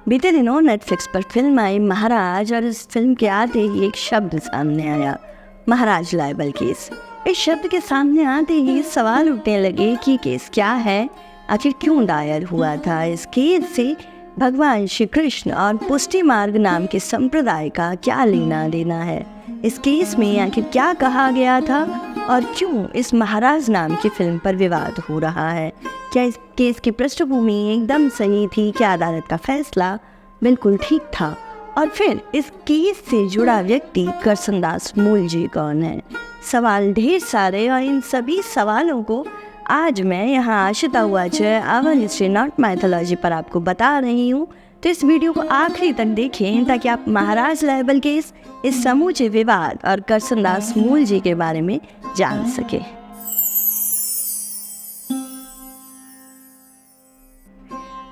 बीते दिनों नेटफ्लिक्स पर फिल्म आई महाराज और इस फिल्म के आते ही एक शब्द सामने आया, महाराज लाइबल केस। इस शब्द के सामने आते ही सवाल उठने लगे कि केस क्या है, आखिर क्यों दायर हुआ था। इस केस से भगवान श्री कृष्ण और पुष्टि मार्ग नाम के संप्रदाय का क्या लेना देना है। इस केस में आखिर क्या कहा गया था और क्यों इस महाराज नाम की फिल्म पर विवाद हो रहा है। क्या इस केस की पृष्ठभूमि एकदम सही थी? क्या अदालत का फैसला बिल्कुल ठीक था? और फिर इस केस से जुड़ा व्यक्ति करसनदास मूलजी कौन है? सवाल ढेर सारे, और इन सभी सवालों को आज मैं यहाँ आशिता हुआचर आवर हिस्ट्री नॉट माइथोलॉजी पर आपको बता रही हूँ। तो इस वीडियो को आखिरी तक देखें ताकि आप महाराज लाइबल केस, इस समूचे विवाद और करसनदास मूलजी के बारे में जान सके।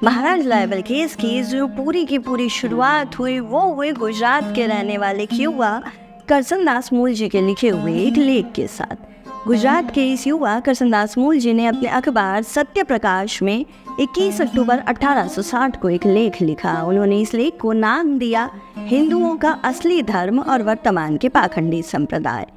महाराज लाइबल केस की जो पूरी की पूरी शुरुआत हुई वो हुई गुजरात के रहने वाले युवा करसनदास मूलजी के लिखे हुए एक लेख के साथ। गुजरात के इस युवा करसनदास मूलजी ने अपने अखबार सत्य प्रकाश में 21 अक्टूबर 1860 को एक लेख लिखा। उन्होंने इस लेख को नाम दिया हिंदुओं का असली धर्म और वर्तमान के पाखंडी संप्रदाय।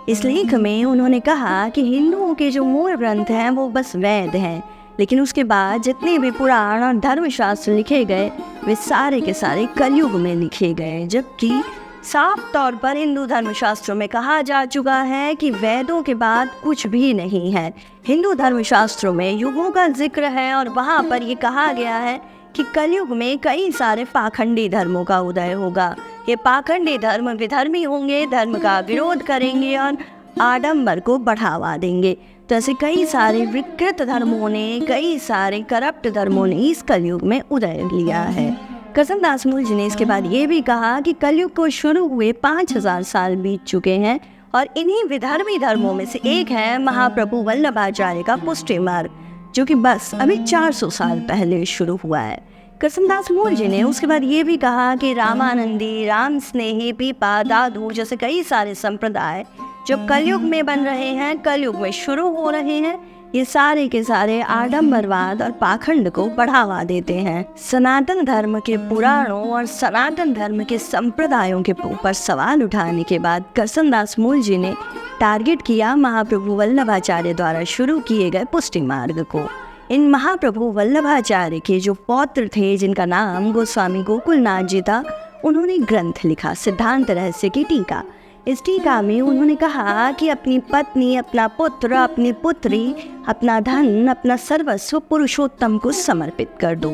इस लेख में उन्होंने कहा कि हिंदुओं के जो मूल ग्रंथ हैं वो बस वेद हैं, लेकिन उसके बाद जितने भी पुराण और धर्मशास्त्र लिखे गए वे सारे के सारे कलयुग में लिखे गए। जबकि साफ तौर पर हिंदू धर्मशास्त्रों में कहा जा चुका है कि वेदों के बाद कुछ भी नहीं है। हिंदू धर्मशास्त्रों में युगों का जिक्र है और वहाँ पर ये कहा गया है कि कलयुग में कई सारे पाखंडी धर्मों का उदय होगा। ये पाखंडी धर्म विधर्मी होंगे, धर्म का विरोध करेंगे और आडंबर को बढ़ावा देंगे। तो ऐसे कई सारे विकृत धर्मों ने, कई सारे करप्ट धर्मों ने इस कलयुग में उदय लिया है। करसनदास मूलजी ने इसके बाद ये भी कहा कि कलयुग को शुरू हुए 5000 साल बीत चुके हैं और इन्हीं विधर्मी धर्मों में से एक है महाप्रभु वल्लभाचार्य का पुष्टि मार्ग, जो कि बस अभी 400 साल पहले शुरू हुआ है। करसनदास मूलजी ने उसके बाद ये भी कहा कि रामानंदी, राम स्नेही, पीपा, दादू जैसे कई सारे संप्रदाय जो कलयुग में बन रहे हैं, कलयुग में शुरू हो रहे हैं, ये सारे के सारे आडंबरवाद और पाखंड को बढ़ावा देते हैं। सनातन धर्म के पुराणों और सनातन धर्म के संप्रदायों के ऊपर सवाल उठाने के बाद करसनदास मूलजी ने टारगेट किया महाप्रभु वल्लभाचार्य द्वारा शुरू किए गए पुष्टि मार्ग को। इन महाप्रभु वल्लभाचार्य के जो पौत्र थे, जिनका नाम गोस्वामी गोकुलनाथ जी था, उन्होंने ग्रंथ लिखा सिद्धांत रहस्य की टीका। इस टीका में उन्होंने कहा कि अपनी पत्नी, अपना पुत्र, अपनी पुत्री, अपना धन, अपना सर्वस्व पुरुषोत्तम को समर्पित कर दो।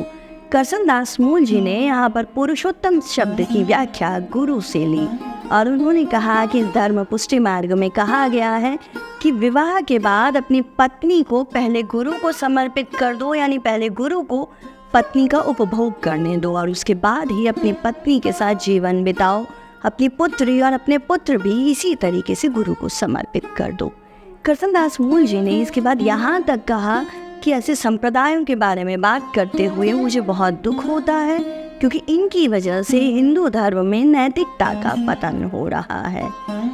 करसनदास मूलजी ने यहाँ पर पुरुषोत्तम शब्द की व्याख्या गुरु से ली और उन्होंने कहा कि इस धर्म पुष्टि मार्ग में कहा गया है कि विवाह के बाद अपनी पत्नी को पहले गुरु को समर्पित कर दो, यानी पहले गुरु को पत्नी का उपभोग करने दो और उसके बाद ही अपनी पत्नी के साथ जीवन बिताओ। अपनी पुत्री और अपने पुत्र भी इसी तरीके से गुरु को समर्पित कर दो। करसनदास मूलजी ने इसके बाद यहाँ तक कहा कि ऐसे संप्रदायों के बारे में बात करते हुए मुझे बहुत दुख होता है, क्योंकि इनकी वजह से हिंदू धर्म में नैतिकता का पतन हो रहा है।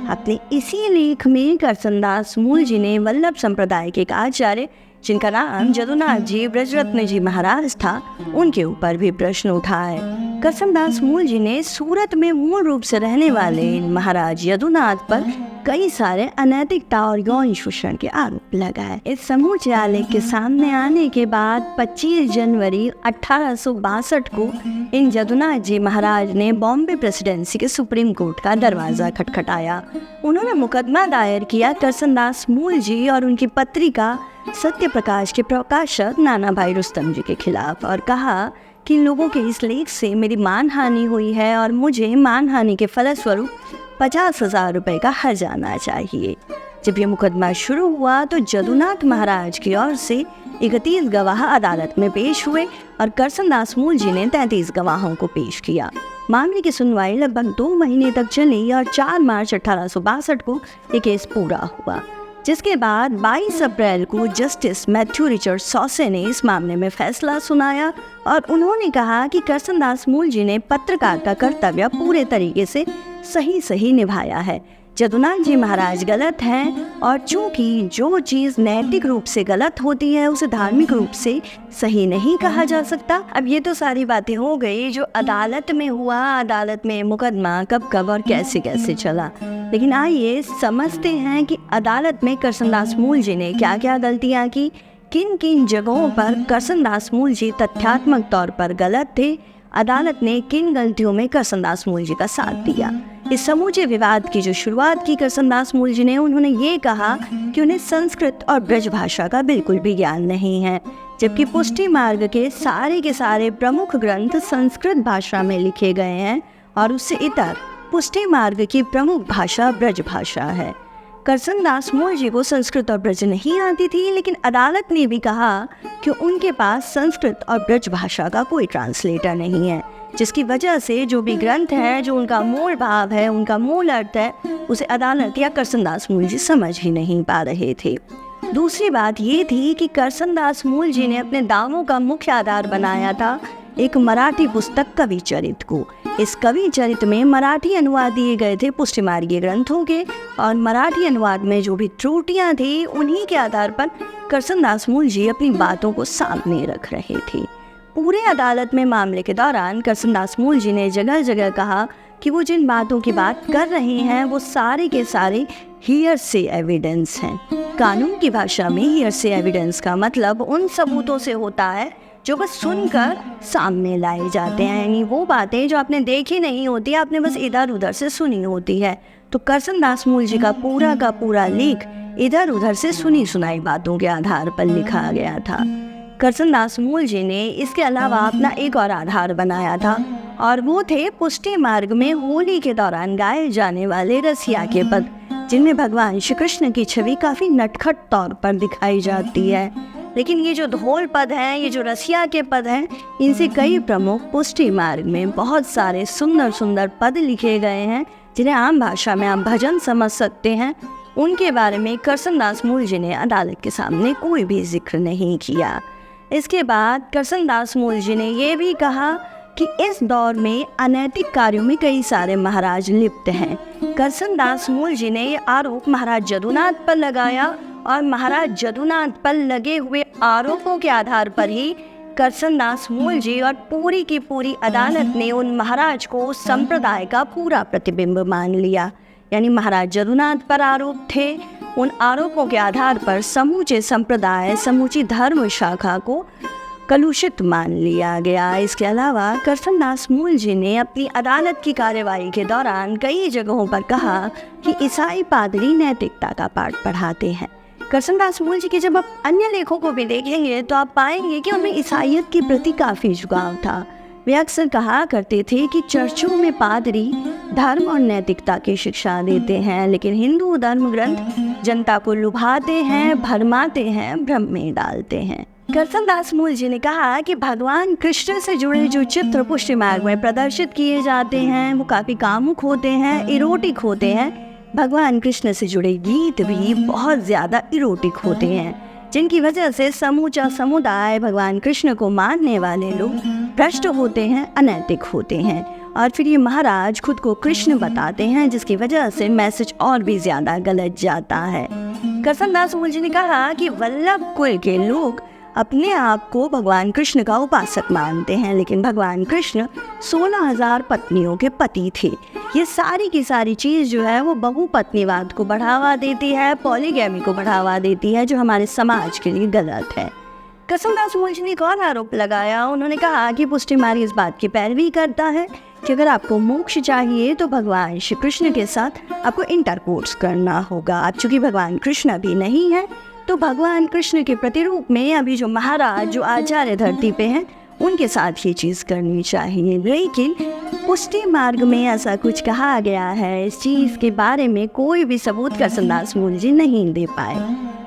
अपने इसी लेख में करसनदास मूलजी ने वल्लभ संप्रदाय के एक आचार्य, जिनका नाम जदुनाथ जी ब्रजरत्न जी महाराज था, उनके ऊपर भी प्रश्न उठाए। करसनदास मूलजी ने सूरत में मूल रूप से रहने वाले महाराज यदुनाथ पर कई सारे अनैतिकता और यौन शोषण के आरोप लगाए। इस समूचे आलेख के सामने आने के बाद 25 जनवरी 1862 को इन जदुनाथ जी महाराज ने बॉम्बे प्रेसिडेंसी के सुप्रीम कोर्ट का दरवाजा खटखटाया। उन्होंने मुकदमा दायर किया करसनदास मूलजी और उनकी पत्रिका सत्य प्रकाश के प्रकाशक नाना भाई रुस्तम जी के खिलाफ और कहा कि इन लोगों के इस लेख से मेरी मानहानि हुई है और मुझे मानहानि के फलस्वरूप 50,000 रुपये का हर्जाना चाहिए। जब ये मुकदमा शुरू हुआ तो जदुनाथ महाराज की ओर से 31 गवाह अदालत में पेश हुए और करसनदास मूलजी ने 33 गवाहों को पेश किया। मामले की सुनवाई लगभग 2 महीने तक चली और 4 मार्च 1862 को ये केस पूरा हुआ, जिसके बाद 22 अप्रैल को जस्टिस मैथ्यू रिचर्ड सॉसे ने इस मामले में फैसला सुनाया और उन्होंने कहा कि करसनदास मूलजी ने पत्रकार का कर्तव्य पूरे तरीके से सही निभाया है। जदुनाथ जी महाराज गलत हैं, और चूंकि जो चीज़ नैतिक रूप से गलत होती है उसे धार्मिक रूप से सही नहीं कहा जा सकता। अब ये तो सारी बातें हो गई जो अदालत में हुआ, अदालत में मुकदमा कब कब और कैसे कैसे चला। लेकिन आइए समझते हैं कि अदालत में करसनदास मूल जी ने क्या क्या गलतियाँ की, किन किन जगहों पर करसनदास मूल जी तथ्यात्मक तौर पर गलत थे, अदालत ने किन गलतियों में करसनदास मूल जी का साथ दिया। इस समूचे विवाद की जो शुरुआत की करसनदास मूल जी ने, उन्होंने ये कहा कि उन्हें संस्कृत और ब्रज भाषा का बिल्कुल भी ज्ञान नहीं है, जबकि पुष्टि मार्ग के सारे प्रमुख ग्रंथ संस्कृत भाषा में लिखे गए हैं और उससे इतर पुष्टि मार्ग की प्रमुख भाषा ब्रज भाषा है। करसनदास मूल जी को संस्कृत और ब्रज नहीं आती थी, लेकिन अदालत ने भी कहा कि उनके पास संस्कृत और ब्रज भाषा का कोई ट्रांसलेटर नहीं है, जिसकी वजह से जो भी ग्रंथ है, जो उनका मूल भाव है, उनका मूल अर्थ है, उसे अदालत या करसनदास मूल जी समझ ही नहीं पा रहे थे। दूसरी बात ये थी कि करसनदास मूल जी ने अपने दावों का मुख्य आधार बनाया था एक मराठी पुस्तक कवि चरित को। इस कवि चरित में मराठी अनुवाद दिए गए थे पुष्टि मार्गीय ग्रंथों के, और मराठी अनुवाद में जो भी त्रुटियां थी उन्हीं के आधार पर करसनदास मूल जी अपनी बातों को सामने रख रहे थे। पूरे अदालत में मामले के दौरान करसनदास मूल जी ने जगह जगह कहा कि वो जिन बातों की बात कर रहे हैं वो सारे के सारे हियरसे एविडेंस हैं। कानून की भाषा में हियरसे एविडेंस का मतलब उन सबूतों से होता है जो बस सुनकर सामने लाए जाते हैं, यानी वो बातें जो आपने देखी नहीं होती, आपने बस इधर उधर से सुनी होती है। तो करसनदास मूल जी का पूरा लेख इधर उधर से सुनी सुनाई बातों के आधार पर लिखा गया था। करसनदास मूल जी ने इसके अलावा अपना एक और आधार बनाया था, और वो थे पुष्टि मार्ग में होली के दौरान गाए जाने वाले रसिया के पद, जिनमें भगवान श्री कृष्ण की छवि काफ़ी नटखट तौर पर दिखाई जाती है। लेकिन ये जो धोल पद हैं, ये जो रसिया के पद हैं, इनसे कई प्रमुख पुष्टि मार्ग में बहुत सारे सुंदर सुंदर पद लिखे गए हैं, जिन्हें आम भाषा में आप भजन समझ सकते हैं। उनके बारे में करसनदास मूल जी ने अदालत के सामने कोई भी जिक्र नहीं किया। इसके बाद करसनदास मूल जी ने ये भी कहा कि इस दौर में अनैतिक कार्यों में कई सारे महाराज लिप्त हैं। करसनदास मूल जी ने ये आरोप महाराज जदुनाथ पर लगाया, और महाराज जदुनाथ पर लगे हुए आरोपों के आधार पर ही करसनदास मूल जी और पूरी की पूरी अदालत ने उन महाराज को संप्रदाय का पूरा प्रतिबिंब मान लिया। यानी महाराज जदुनाथ पर आरोप थे, उन आरोपों के आधार पर समूचे संप्रदाय, समूची धर्म शाखा को कलुषित मान लिया गया। इसके अलावा करसनदास मूल जी ने अपनी अदालत की कार्यवाही के दौरान कई जगहों पर कहा कि ईसाई पादरी नैतिकता का पाठ पढ़ाते हैं। करसनदास मूल जी के जब आप अन्य लेखों को भी देखेंगे तो आप पाएंगे कि उनमें ईसाइयत के प्रति काफ़ी झुकाव था। वे अक्सर कहा करते थे कि चर्चों में पादरी धर्म और नैतिकता की शिक्षा देते हैं, लेकिन हिंदू धर्म ग्रंथ जनता को लुभाते हैं, भरमाते हैं, भ्रम में डालते हैं। करसनदास मूल जी ने कहा कि भगवान कृष्ण से जुड़े जो चित्र पुष्टि मार्ग में प्रदर्शित किए जाते हैं वो काफ़ी कामुक होते हैं, इरोटिक होते हैं। भगवान कृष्ण से जुड़े गीत भी बहुत ज़्यादा इरोटिक होते हैं, जिनकी वजह से समूचा समुदाय, भगवान कृष्ण को मानने वाले लोग भ्रष्ट होते हैं, अनैतिक होते हैं। और फिर ये महाराज खुद को कृष्ण बताते हैं, जिसकी वजह से मैसेज और भी ज़्यादा गलत जाता है। करसनदास मूल जी ने कहा कि वल्लभ कुल के लोग अपने आप को भगवान कृष्ण का उपासक मानते हैं, लेकिन भगवान कृष्ण 16,000 पत्नियों के पति थे। ये सारी की सारी चीज़ जो है वो बहुपत्नीवाद को बढ़ावा देती है, पॉलीगैमी को बढ़ावा देती है, जो हमारे समाज के लिए गलत है। करसनदास मूल जी ने एक और आरोप लगाया। उन्होंने कहा कि पुष्टि मार्ग इस बात की पैरवी करता है कि अगर आपको मोक्ष चाहिए तो भगवान श्री कृष्ण के साथ आपको इंटरकोर्स करना होगा। अब चूँकि भगवान कृष्ण अभी नहीं है तो भगवान कृष्ण के प्रतिरूप में अभी जो महाराज, जो आचार्य धरती पे हैं, उनके साथ ये चीज़ करनी चाहिए। लेकिन पुष्टि मार्ग में ऐसा कुछ कहा गया है, इस चीज़ के बारे में कोई भी सबूत करसनदास मूल जी नहीं दे पाए।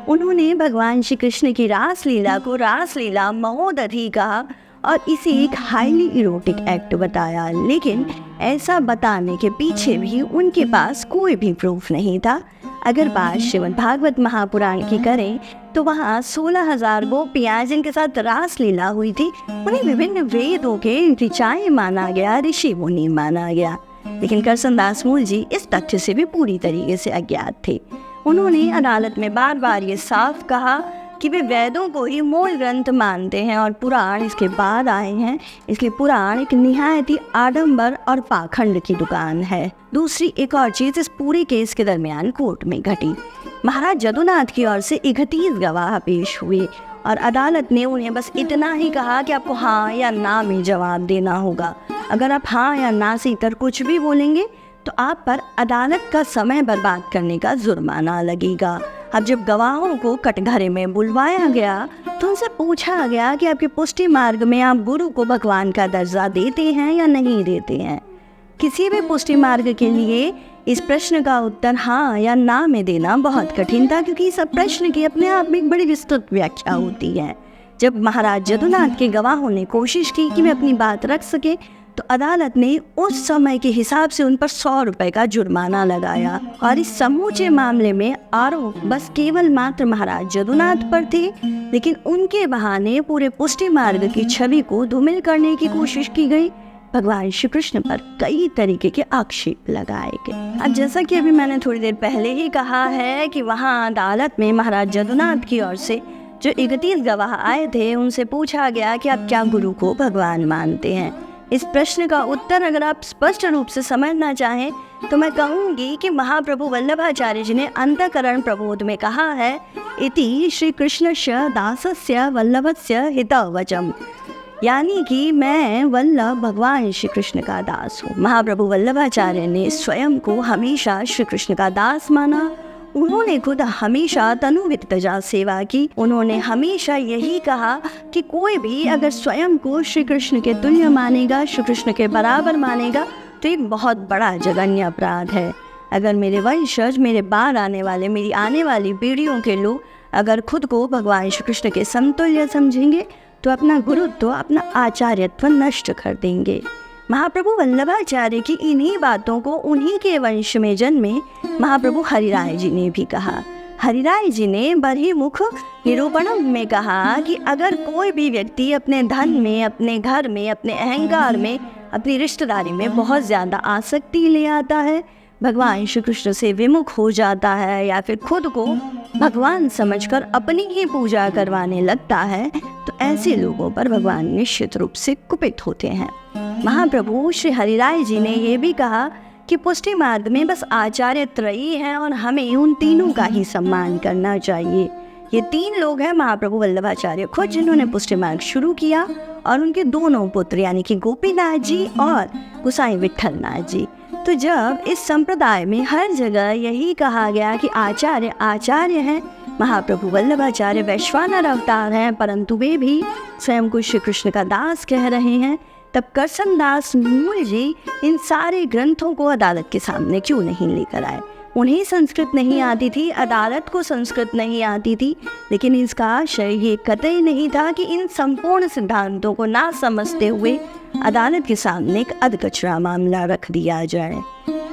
उन्होंने भगवान श्री कृष्ण की रासलीला को रासलीला महोदधि कहा और इसे एक हाईली इरोटिक एक्ट बताया, लेकिन ऐसा बताने के पीछे भी उनके पास कोई भी प्रूफ नहीं था। अगर बात श्रीमद् भागवत महापुराण की करें तो वहाँ 16,000 गोपियाँ जिनके साथ रासलीला हुई थी, उन्हें विभिन्न वेदों के ऋचाएँ माना गया, ऋषि मुनि माना गया। लेकिन करसन दास मूल जी इस तथ्य से भी पूरी तरीके से अज्ञात थे। उन्होंने अदालत में बार बार ये साफ कहा कि वे वेदों को ही मूल ग्रंथ मानते हैं और पुराण इसके बाद आए हैं, इसलिए पुराण एक निहायत ही आडंबर और पाखंड की दुकान है। दूसरी एक और चीज़ इस पूरे केस के दरमियान कोर्ट में घटी। महाराज जदुनाथ की ओर से 31 गवाह पेश हुए और अदालत ने उन्हें बस इतना ही कहा कि आपको हाँ या ना में जवाब देना होगा। अगर आप हाँ या ना से इतर कुछ भी बोलेंगे तो आप पर अदालत का समय बर्बाद करने का जुर्माना लगेगा। अब जब गवाहों को कटघरे में बुलवाया गया तो उनसे पूछा गया कि आपके पुष्टि मार्ग में आप गुरु को भगवान का दर्जा देते हैं या नहीं देते हैं। किसी भी पुष्टि मार्ग के लिए इस प्रश्न का उत्तर हाँ या ना में देना बहुत कठिन था, क्योंकि इस प्रश्न की अपने आप में एक बड़ी विस्तृत व्याख्या होती है। जब महाराज जदुनाथ के गवाहों ने कोशिश की कि वे अपनी बात रख सके तो अदालत ने उस समय के हिसाब से उन पर 100 रुपए का जुर्माना लगाया और इस समूचे मामले में आरोप बस केवल मात्र महाराज जदुनाथ पर थे, लेकिन उनके बहाने पूरे पुष्टि मार्ग की छवि को धूमिल करने की कोशिश की गई। भगवान श्री कृष्ण पर कई तरीके के आक्षेप लगाए गए। अब जैसा कि अभी मैंने थोड़ी देर पहले ही कहा है कि वहाँ अदालत में महाराज जदुनाथ की ओर से जो 31 गवाह आए थे उनसे पूछा गया कि आप क्या गुरु को भगवान मानते हैं। इस प्रश्न का उत्तर अगर आप स्पष्ट रूप से समझना चाहें तो मैं कहूँगी कि महाप्रभु वल्लभाचार्य जी ने अंतःकरण प्रबोध में कहा है, इति श्री कृष्णस्य दासस्य वल्लभस्य हितवचम, यानी कि मैं वल्लभ भगवान श्री कृष्ण का दास हूँ। महाप्रभु वल्लभाचार्य ने स्वयं को हमेशा श्री कृष्ण का दास माना। उन्होंने खुद हमेशा तनुवितजा सेवा की। उन्होंने हमेशा यही कहा कि कोई भी अगर स्वयं को श्री कृष्ण के तुल्य मानेगा, श्री कृष्ण के बराबर मानेगा तो एक बहुत बड़ा जघन्य अपराध है। अगर मेरे वंशज, मेरे बाद आने वाले, मेरी आने वाली पीढ़ियों के लोग अगर खुद को भगवान श्री कृष्ण के समतुल्य समझेंगे तो अपना गुरुत्व, अपना आचार्यत्व नष्ट कर देंगे। महाप्रभु वल्लभाचार्य की इन्हीं बातों को उन्हीं के वंश में जन्मे महाप्रभु हरिराय जी ने भी कहा। हरिराय जी ने बरहीमुख निरूपणम में कहा कि अगर कोई भी व्यक्ति अपने धन में, अपने घर में, अपने अहंकार में, अपनी रिश्तेदारी में बहुत ज़्यादा आसक्ति ले आता है, भगवान श्री कृष्ण से विमुख हो जाता है या फिर खुद को भगवान समझकर अपनी ही पूजा करवाने लगता है, तो ऐसे लोगों पर भगवान निश्चित रूप से कुपित होते हैं। महाप्रभु श्री हरिराय जी ने ये भी कहा कि पुष्टि मार्ग में बस आचार्य त्रयी हैं और हमें उन तीनों का ही सम्मान करना चाहिए। ये 3 लोग हैं, महाप्रभु वल्लभाचार्य खुद, जिन्होंने पुष्टि मार्ग शुरू किया, और उनके दोनों पुत्र यानी कि गोपीनाथ जी और गोसाई विट्ठलनाथ जी। तो जब इस संप्रदाय में हर जगह यही कहा गया कि आचार्य आचार्य हैं, महाप्रभु वल्लभाचार्य वैश्वानर अवतार हैं, परंतु वे भी स्वयं को श्री कृष्ण का दास कह रहे हैं, तब करसन दास मूल जी इन सारे ग्रंथों को अदालत के सामने क्यों नहीं लेकर आए। उन्हें संस्कृत नहीं आती थी, अदालत को संस्कृत नहीं आती थी, लेकिन इसका आशय ये कतई नहीं था कि इन संपूर्ण सिद्धांतों को ना समझते हुए अदालत के सामने एक अधकचरा मामला रख दिया जाए।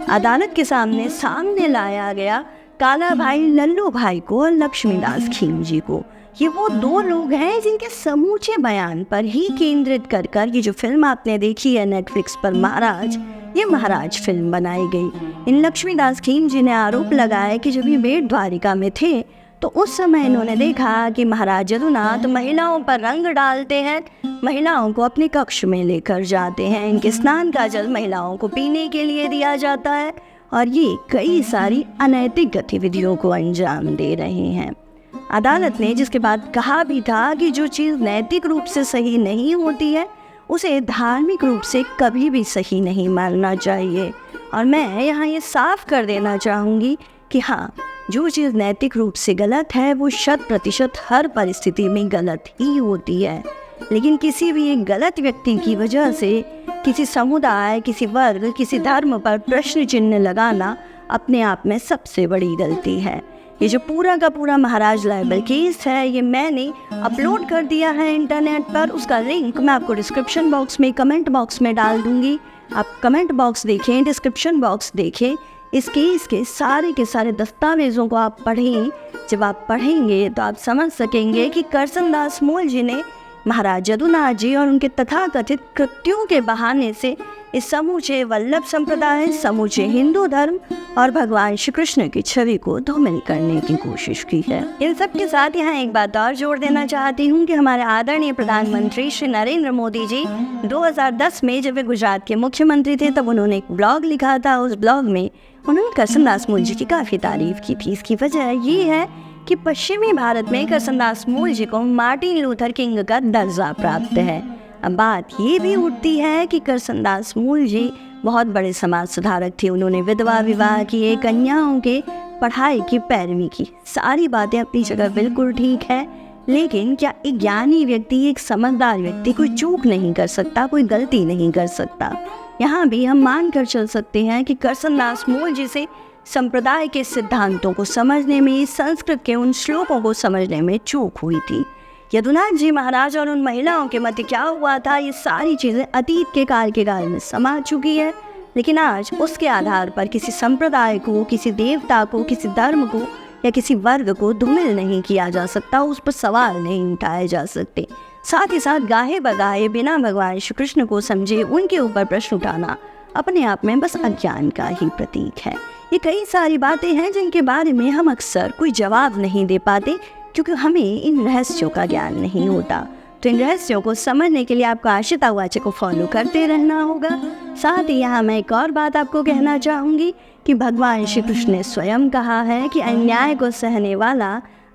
अदालत के सामने लाया गया काला भाई लल्लू भाई को और लक्ष्मीदास खीम जी को। ये वो 2 लोग हैं जिनके समूचे बयान पर ही केंद्रित कर ये जो फिल्म आपने देखी है नेटफ्लिक्स पर महाराज, ये महाराज फिल्म बनाई गई। इन लक्ष्मीदास खीम जी ने आरोप लगाया कि जब ये बेट द्वारिका में थे तो उस समय इन्होंने देखा कि महाराज जदुनाथ महिलाओं पर रंग डालते हैं, महिलाओं को अपने कक्ष में लेकर जाते हैं, इनके स्नान का जल महिलाओं को पीने के लिए दिया जाता है और ये कई सारी अनैतिक गतिविधियों को अंजाम दे रहे हैं। अदालत ने जिसके बाद कहा भी था कि जो चीज़ नैतिक रूप से सही नहीं होती है उसे धार्मिक रूप से कभी भी सही नहीं मानना चाहिए। और मैं यहाँ ये साफ कर देना चाहूँगी कि हाँ, जो चीज़ नैतिक रूप से गलत है वो 100% हर परिस्थिति में गलत ही होती है, लेकिन किसी भी एक गलत व्यक्ति की वजह से किसी समुदाय, किसी वर्ग, किसी धर्म पर प्रश्न चिन्ह लगाना अपने आप में सबसे बड़ी गलती है। ये जो पूरा का पूरा महाराज लाइबल केस है ये मैंने अपलोड कर दिया है इंटरनेट पर, उसका लिंक मैं आपको डिस्क्रिप्शन बॉक्स में, कमेंट बॉक्स में डाल दूँगी। आप कमेंट बॉक्स देखें, डिस्क्रिप्शन बॉक्स देखें, इस केस के सारे दस्तावेज़ों को आप पढ़ें। जब आप पढ़ेंगे तो आप समझ सकेंगे कि करसन दास मूल जी ने महाराज जदुनाथ जी और उनके तथाकथित कृत्यों के बहाने से इस समूचे वल्लभ संप्रदाय, समूचे हिंदू धर्म और भगवान श्री कृष्ण की छवि को धूमिल करने की कोशिश की है। इन सब के साथ यहाँ एक बात और जोड़ देना चाहती हूँ कि हमारे आदरणीय प्रधानमंत्री श्री नरेंद्र मोदी जी 2010 में जब वे गुजरात के मुख्यमंत्री थे तब उन्होंने एक ब्लॉग लिखा था। उस ब्लॉग में उन्होंने करसनदास मूल जी की काफ़ी तारीफ की थी। इसकी वजह ये है कि पश्चिमी भारत में करसनदास मूल जी को मार्टिन लूथर किंग का दर्जा प्राप्त है। अब बात ये भी उठती है कि करसनदास मूल जी बहुत बड़े समाज सुधारक थे। उन्होंने विधवा विवाह किए, कन्याओं के पढ़ाई की पैरवी की। सारी बातें अपनी जगह बिल्कुल ठीक है, लेकिन क्या एक ज्ञानी व्यक्ति, एक समझदार व्यक्ति कोई चूक नहीं कर सकता, कोई गलती नहीं कर सकता? यहाँ भी हम मान कर चल सकते हैं कि करसनदास मूल जी से संप्रदाय के सिद्धांतों को समझने में, संस्कृत के उन श्लोकों को समझने में चूक हुई थी। यदुनाथ जी महाराज और उन महिलाओं के मध्य क्या हुआ था, ये सारी चीज़ें अतीत के काल में समा चुकी है। लेकिन आज उसके आधार पर किसी संप्रदाय को, किसी देवता को, किसी धर्म को या किसी वर्ग को धूमिल नहीं किया जा सकता, उस पर सवाल नहीं उठाए जा सकते। साथ ही साथ गाहे बगाहे बिना भगवान श्री कृष्ण को समझे उनके ऊपर प्रश्न उठाना अपने आप में बस अज्ञान का ही प्रतीक है। ये कई सारी बातें हैं जिनके बारे में हम अक्सर कोई जवाब नहीं दे पाते, क्योंकि हमें इन रहस्यों का ज्ञान नहीं होता। तो इन रहस्यों को समझने के लिए आपको आशिता वाचे को फॉलो करते रहना होगा। साथ ही यहाँ मैं एक और बात आपको कहना चाहूँगी कि भगवान श्री कृष्ण ने स्वयं कहा है कि अन्याय को सहने वाला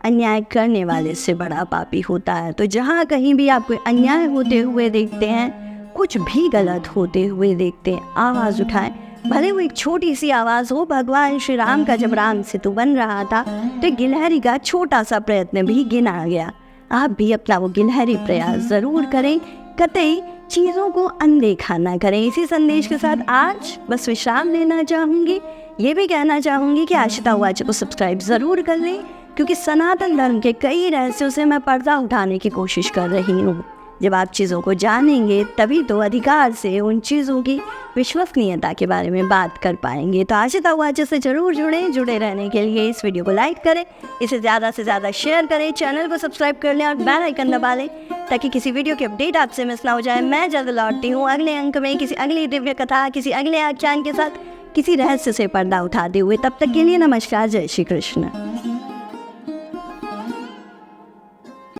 अन्याय करने वाले से बड़ा पापी होता है। तो जहाँ कहीं भी आप कोई अन्याय होते हुए देखते हैं, कुछ भी गलत होते हुए देखते हैं, आवाज़ उठाएं। भले वो एक छोटी सी आवाज़ हो। भगवान श्री राम का जब राम सेतु बन रहा था तो गिलहरी का छोटा सा प्रयत्न भी गिना गया। आप भी अपना वो गिलहरी प्रयास ज़रूर करें, कतई चीज़ों को अनदेखा ना करें। इसी संदेश के साथ आज बस विश्राम लेना चाहूँगी। ये भी कहना चाहूँगी कि आशिता वाचे को सब्सक्राइब ज़रूर कर लें, क्योंकि सनातन धर्म के कई रहस्यों से मैं पर्दा उठाने की कोशिश कर रही हूँ। जब आप चीज़ों को जानेंगे तभी तो अधिकार से उन चीज़ों की विश्वसनीयता के बारे में बात कर पाएंगे। तो आशिता वाचे से ज़रूर जुड़े रहने के लिए इस वीडियो को लाइक करें, इसे ज़्यादा से ज़्यादा शेयर करें, चैनल को सब्सक्राइब कर लें और बेल आइकन दबा लें ताकि किसी वीडियो की अपडेट आपसे मिस ना हो जाए। मैं जल्द लौटती हूँ अगले अंक में किसी अगली दिव्य कथा, किसी अगले आख्यान के साथ, किसी रहस्य से पर्दा उठाते हुए। तब तक के लिए नमस्कार, जय श्री कृष्ण।